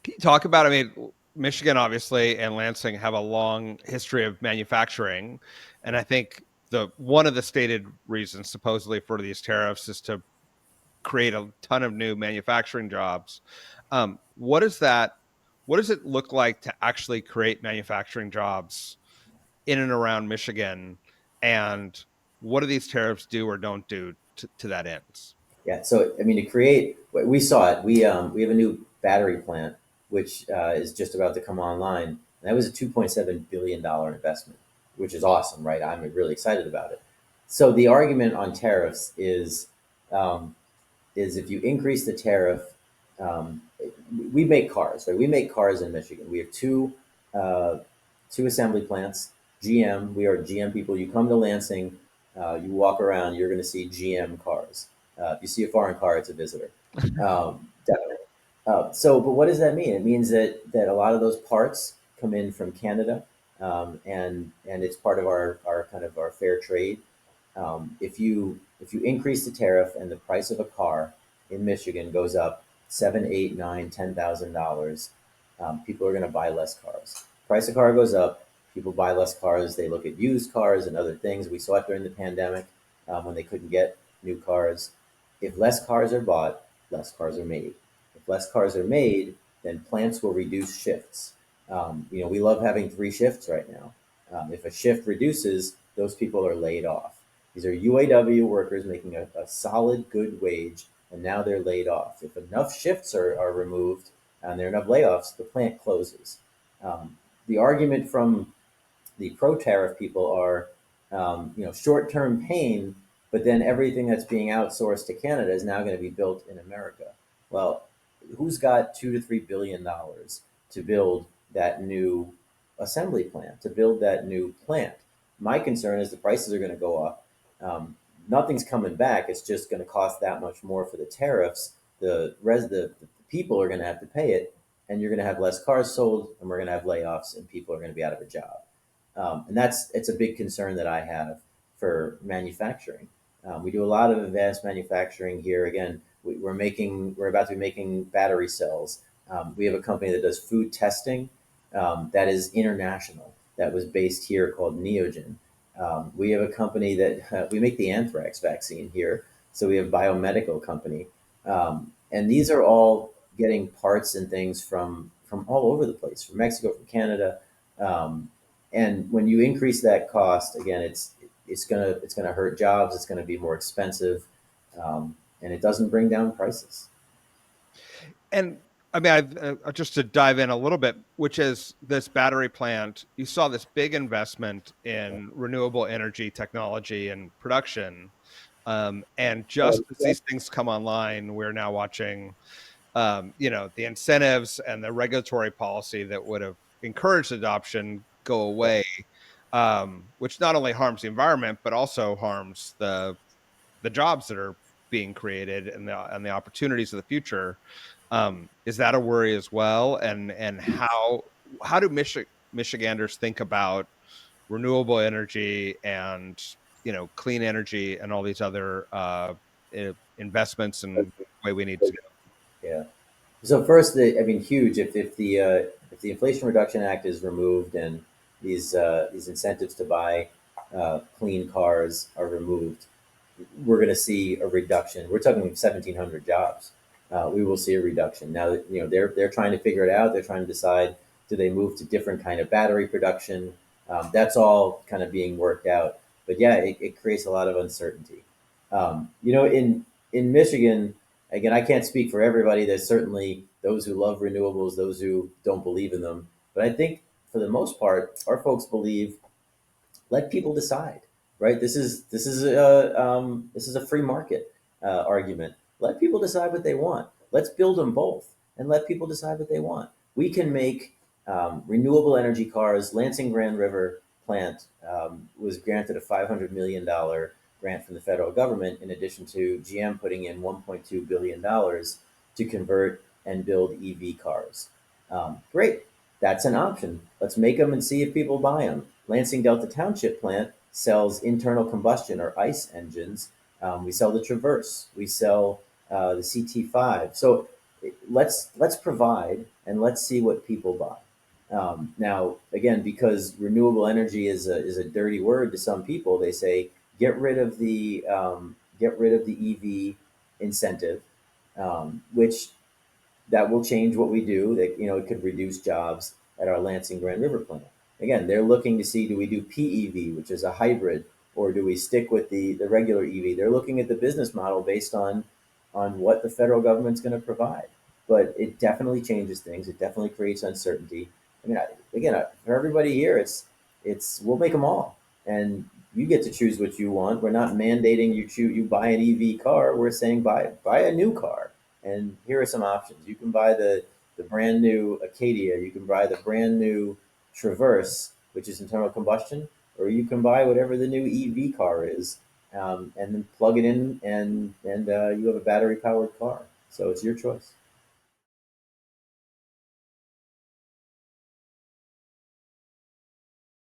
Can you talk about, I mean, Michigan obviously and Lansing have a long history of manufacturing. And I think the one of the stated reasons supposedly for these tariffs is to create a ton of new manufacturing jobs. What is that? What does it look like to actually create manufacturing jobs in and around Michigan? And what do these tariffs do or don't do to that end? Yeah. So, I mean, to create, we saw it. We have a new battery plant, which is just about to come online. And that was a $2.7 billion investment, which is awesome, right? I'm really excited about it. So the argument on tariffs um, is if you increase the tariff, um, we make cars, right? We make cars in Michigan. We have uh, two assembly plants. GM, we are GM people. You come to Lansing, you walk around, you're going to see GM cars. If you see a foreign car, it's a visitor. Definitely. But what does that mean? It means that a lot of those parts come in from Canada, and it's part of our kind of our fair trade. If you increase the tariff and the price of a car in Michigan goes up seven, eight, nine, $10,000, people are going to buy less cars. Price of car goes up, people buy less cars. They look at used cars and other things. We saw it during the pandemic when they couldn't get new cars. If less cars are bought, less cars are made. If less cars are made, then plants will reduce shifts. We love having three shifts right now. If a shift reduces, those people are laid off. These are UAW workers making a solid, good wage, and now they're laid off. If enough shifts are removed and there are enough layoffs, the plant closes. The argument from the pro-tariff people are, short-term pain, but then everything that's being outsourced to Canada is now going to be built in America. Well, who's got $2 to $3 billion to build that new assembly plant, to build that new plant? My concern is the prices are going to go up. Nothing's coming back. It's just going to cost that much more for the tariffs. The people are going to have to pay it, and you're going to have less cars sold, and we're going to have layoffs, and people are going to be out of a job. And it's a big concern that I have for manufacturing. We do a lot of advanced manufacturing here. Again, we're about to be making battery cells. We have a company that does food testing that is international. That was based here called Neogen. We have a company that we make the anthrax vaccine here. So we have a biomedical company, and these are all getting parts and things from all over the place, from Mexico, from Canada. Um, and when you increase that cost, again, it's gonna hurt jobs. It's gonna be more expensive, and it doesn't bring down prices. And I mean, just to dive in a little bit, which is this battery plant, you saw this big investment in renewable energy technology and production. And just as these things come online, we're now watching, the incentives and the regulatory policy that would have encouraged adoption go away, which not only harms the environment, but also harms the jobs that are being created and the opportunities of the future. Is that a worry as well? And how do Michiganders think about renewable energy and clean energy and all these other investments and way we need to go? Yeah. So first, I mean, huge. If the Inflation Reduction Act is removed and these incentives to buy clean cars are removed, we're going to see a reduction. We're talking 1,700 jobs. We will see a reduction. Now, they're trying to figure it out. They're trying to decide, do they move to different kind of battery production? That's all kind of being worked out. But yeah, it creates a lot of uncertainty. In Michigan, again, I can't speak for everybody. There's certainly those who love renewables, those who don't believe in them. But I think for the most part, our folks believe, let people decide, right? This is a free market argument. Let people decide what they want. Let's build them both, and let people decide what they want. We can make renewable energy cars. Lansing Grand River plant was granted a $500 million grant from the federal government, in addition to GM putting in $1.2 billion to convert and build EV cars. Great, that's an option. Let's make them and see if people buy them. Lansing Delta Township plant sells internal combustion or ICE engines. We sell the Traverse. We sell the CT5. So let's provide, and let's see what people buy. Now, again, because renewable energy is a dirty word to some people, they say get rid of the EV incentive, which that will change what we do. That it could reduce jobs at our Lansing Grand River plant. Again, they're looking to see, do we do PEV, which is a hybrid, or do we stick with the regular EV? They're looking at the business model based on what the federal government's going to provide. But it definitely changes things. It definitely creates uncertainty. I mean, for everybody here, it's we'll make them all, and you get to choose what you want. We're not mandating you buy an EV car. We're saying buy a new car, and here are some options. You can buy the brand new Acadia. You can buy the brand new Traverse, which is internal combustion, or you can buy whatever the new EV car is, and then plug it in, and you have a battery powered car. So it's your choice.